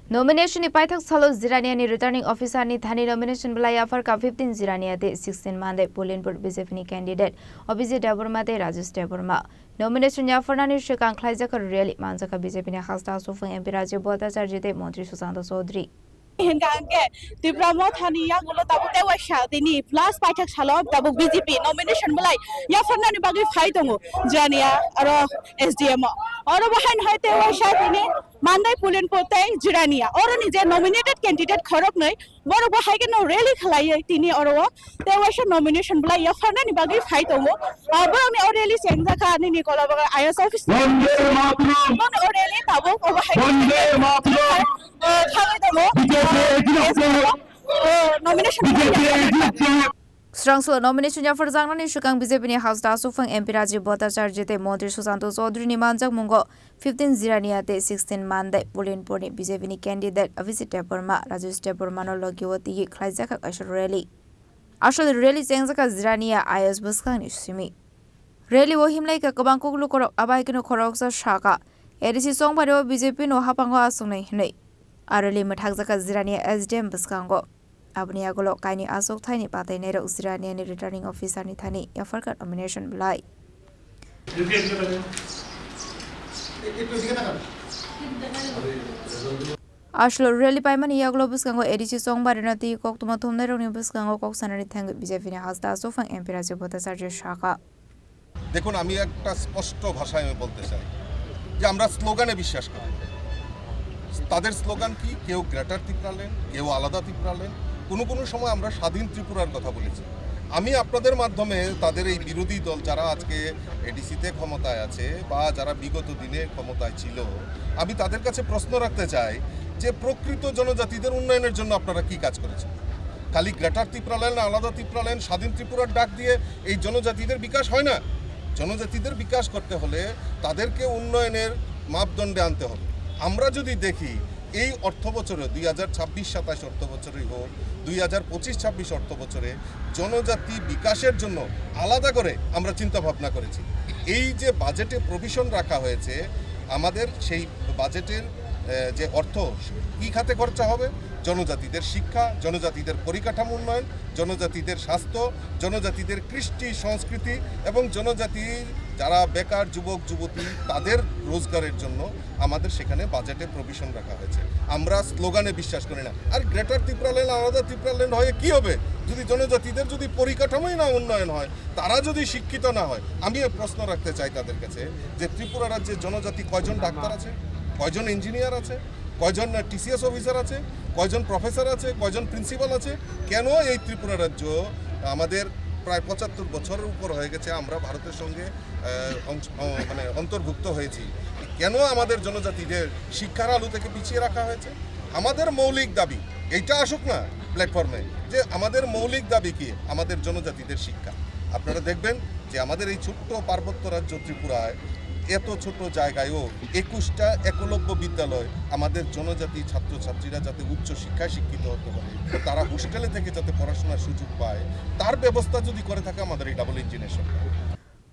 Nomination ni Paithaksalo Jirania ni returning officer ni Thani nomination Bwlai Yapharkha 15 Jirania tei 16 Mandai Pulinpur BJP ni candidate Abhijit Debbarma tei Rajesh Debbarma. Nomination Yapharnani Swkang Khlaijakha rally Manjakha BJP ni Haste Achukphang MP Rajib Bhattacharjee tei Mantri Sushanta Chowdhury. Hingga Tripura Thani yang ulo tabu tewa Tini plus Paithaksalo tabu BJP nomination Bwlai Yapharnani bagi fight dongo Jirania aro SDM aro bahan hai tewa Tini Mandai Pulinpur Jirania aro ni je nominated candidate Khorang nei boro bahai ke no rally khlai Tini aro tewa nomination Bwlai Yapharnani bagi fight dongo boro ni rally Manjakha ni kola baga IS office rally tabu bahai Strong nomination Yapharkha Swkang BJP ni Haste Achukphang MP Rajib Bhattacharjee tei Mantri Sushanta Chowdhury ni Manjakha mungo 15 Jirania tei 16 Mandai Pulinpur ni BJP ni candidate Abhijit Debbarma Rajesh Debbarma no logiwati Khlaijakha ashol rally. Ashol rally Manjakha Jirania IS Swkang ni simi. Rally wo himlai ka kabang koklu korok abai kino khorok sa shaka. Edisi songbaro BJP no hapango asongnai hinai. Arali Mathakjaka Jirania SDM Swkang Abni agolo kaini Achukphang ni patai nero Jirania ni returning officer ni Thani Yapharkha nomination Bwlai. Ashlo rally paimani agolo Swkang edisi songbaro nati kok tuma thumnai roni Swkang kok sanani thang BJP ni Haste Achukphang MP Rajib Bhattacharjee shaka. দেখুন আমি একটা স্পষ্ট ভাষায় আমি বলতে চাই যে আমরা স্লোগানে বিশ্বাস করি তাদের স্লোগান কি কেউ গ্রেটার ত্রিপুরালেন কেউ আলাদা ত্রিপুরালেন কোনো সময় আমরা স্বাধীন ত্রিপুরার কথা বলেছি আমি আপনাদের মাধ্যমে তাদের এই বিরোধী দল যারা আজকে এডিসিতে ক্ষমতায় আছে বা যারা বিগত দিনে ক্ষমতায় ছিল আমি তাদের কাছে প্রশ্ন রাখতে চাই যে প্রকৃত জনজাতিদের উন্নয়নের জন্য আপনারা কি কাজ করেছেন খালি গ্রেটার ত্রিপুরালেন আলাদা ত্রিপুরালেন স্বাধীন ত্রিপুরার ডাক দিয়ে এই জনজাতিদের বিকাশ হয় না জনজাতিদের বিকাশ করতে হলে তাদেরকে উন্নয়নের মাপদণ্ডে আনতে হবে আমরা যদি দেখি এই অর্থবছরে 2026-27 অর্থবছরই হোক 2025-26 অর্থবছরে জনজাতি বিকাশের জন্য আলাদা করে আমরা চিন্তা ভাবনা করেছি এই যে বাজেটে প্রভিশন রাখা হয়েছে আমাদের সেই বাজেটের যে অর্থ কি খাতে খরচা হবে জনজাতিদের শিক্ষা জনজাতিদের পরিকাঠামো উন্নয়ন জনজাতিদের স্বাস্থ্য জনজাতিদের কৃষ্টি সংস্কৃতি এবং জনজাতির যারা বেকার যুবক যুবতী তাদের রোজগারের জন্য আমাদের সেখানে বাজেটে প্রভিশন রাখা হয়েছে আমরা স্লোগানে বিশ্বাস করি না আর গ্রেটার ত্রিপুরাল্যান্ড আলাদা ত্রিপুরাল্যান্ড হয়ে কি হবে যদি জনজাতিদের যদি পরিকাঠামোই না উন্নয়ন হয় তারা যদি শিক্ষিত না হয় আমি প্রশ্ন রাখতে চাই তাদের কাছে যে ত্রিপুরা রাজ্যে জনজাতি কয়জন ডাক্তার আছে কয়জন ইঞ্জিনিয়ার আছে কয়জন টিসিএস অফিসার আছে কয়জন প্রফেসর আছে কয়জন প্রিন্সিপাল আছে কেন এই ত্রিপুরা রাজ্য আমাদের প্রায় 75 বছরের উপর হয়ে গেছে আমরা ভারতের সঙ্গে মানে অন্তর্ভুক্ত হয়েছি কেন আমাদের জনজাতিদের শিক্ষার আলো থেকে পিছিয়ে রাখা হয়েছে আমাদের মৌলিক দাবি এইটা আসুক না প্ল্যাটফর্মে যে আমাদের মৌলিক দাবি কি আমাদের জনজাতিদের শিক্ষা আপনারা দেখবেন যে আমাদের এই ছোট্ট পার্বত্য রাজ্য ত্রিপুরায় এত ছোট জায়গায়ও 21টা একলব্য বিদ্যালয় আমাদের জনজাতি ছাত্রছাত্রীরা যাতে উচ্চ শিক্ষায় শিক্ষিত হতে পারে তারা হোস্টেলে থেকে যাতে পড়াশোনার সুযোগ পায় তার ব্যবস্থা যদি করে থাকে আমাদের এই ডাবল ইঞ্জিনের সরকার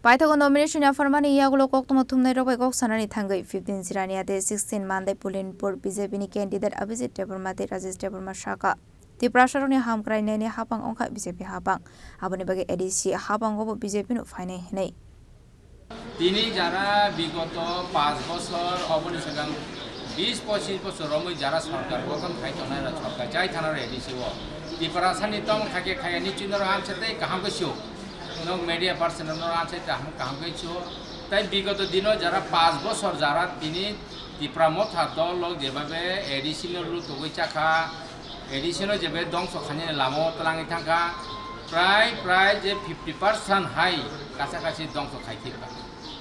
Paithaksalo nomination Yapharnani yagulo kok tuma thumnai robai kok sanani thangai 15 Jirania tei 16 Mandai Pulinpur BJP ni candidate Abhijit Debbarma tei Rajesh Debbarma shaka Tripura saroni hamkrai nai hapang ongkha BJP hapang aboni bagi edisi hapang gobo BJP no fainai hinai তিনি যারা বিগত 5 বছর অবনি সঙ্গে 20-25 বছর রমই যারা সরকার গঠন খাইতনারা সরকার যাই থানার এডিসি ও ত্রিপুরা সানি তম খাকে খায় নিচিন্দর আনছেতে কাহামকে ছিও নং মিডিয়া পার্সন আছে কাহামকে ছিও তাই বিগত দিনও যারা 5 বছর যারা তিনি ত্রিপুরা মথা দল যেভাবে এডিসিনের লু তগৈচাখা এডিসিনের যেভাবে দংশ খানি লামো তলাঙি থাকা প্রায় যে 50% হাই কাছাকাছি দংশ খাইথিবা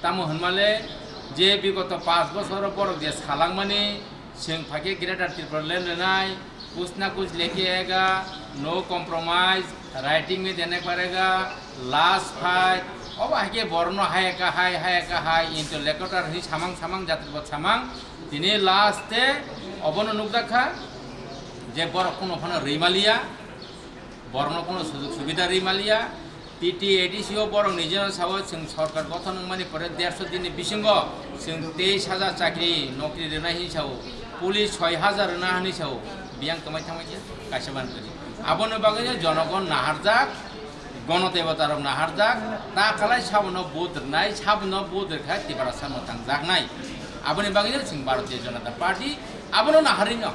তামো হনমালে যে বিগত 5 বছর পর যে সালাংমানি जों फाके ग्रेटर त्रिपुरालैंड लेनाय कुछ ना कुछ लेके आएगा नो कॉम्प्रोमाइज राइटिंग में देने पड़ेगा लास्ट फाइट अब आगे बर्न हाय हाय इंटेलेक्चर ही सामांग जाति बत सामांग दिने लास्टे अबन नुकदाखा जे बर कोनो फन रिमालिया बर्न कोनो सुविधा रिमालिया टीटी एडिसिओ बर निजेन साव जों सरकार गठन माने परे 150 दिन बिसिंग जों 23,000 चाकरी नौकरी देनाय हिसाब পুলিশ 6000 না হানি সাও বিয়াং কমাই থামাই কাশবান করি আবনো বাগে জনগণ নাহারজাক গণদেবতার নাহারজাক তা খালাই সাবন বোধ নাই সাবন বোধের খায় ত্রিপুরা সামতাং জাক নাই আবনি বাগে সিং ভারতীয় জনতা পার্টি আবনো নাহারি ন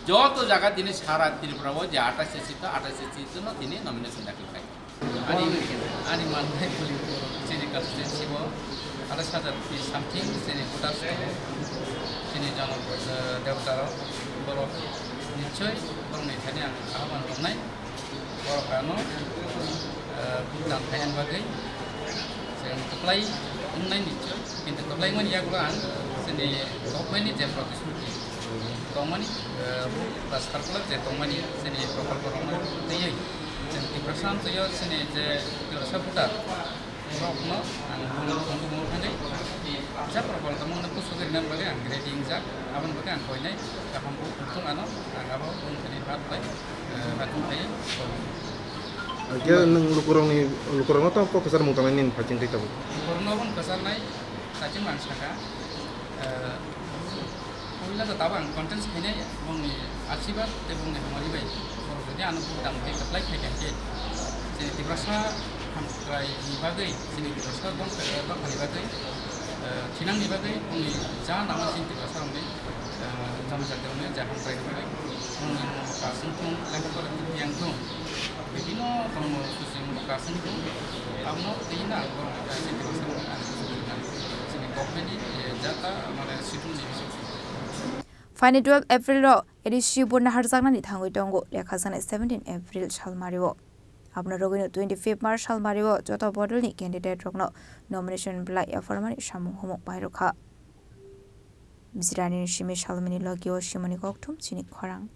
যত জায়গা তিনি সারা ত্রিপুরাও যে 28 সিট জন্য তিনি নমিনেশন দাখিল করেন Ani Mandai Pulinpur Chini constituency wo 28,000 feet something Chini voters Chini Jano Debbarma Boro Nichoi Boro ni Thani ang ahwan romnai Boro kano Bhutan Thaian bagai Sen Khlai ungnai nichoi Kintu Khlai mani yagulan Chini government ni je protestuti Tongmani Rastarkulak je tongmani Chini prokolpo romnai teyai Tripura samto yo sini je Tripura putar, rokno, angkung murhane, jap propol kamu nak kusukir nam bagi grading jak, awan bagi angkoi nai, kaham untung ano, angkau untung ini batung kaya. Dia neng lukurong atau apa kesar mungkamenin pacing kita bu? Lukurong pun kesar nai, cacing Manjakha. Pula tu tahu ang konten sebenarnya ya, mengi akibat tebungnya kembali baik. Jadi anu budang ke Khlai ke jadi Tripura hamkai nibagai sini Tripura dong nibagai Chinang nibagai mengi jangan nama sini Tripura mengi jangan jadi mengi jangan hamkai nibagai mengi kasih pun lagi pada yang tu begini kamu susun kasih pun kamu tidak orang kasih Tripura sini government jata mana situ ni Fine 12 April ro edisi bun harjaknani thangoi tongo lekhasana 17 April salmariwo apna rogino 25 March salmariwo joto bodolni candidate rokno nomination Bwlai Yapharnani samung homok bairokha Jirania tei shimi salmani logio shimani kokthum Chini Khorang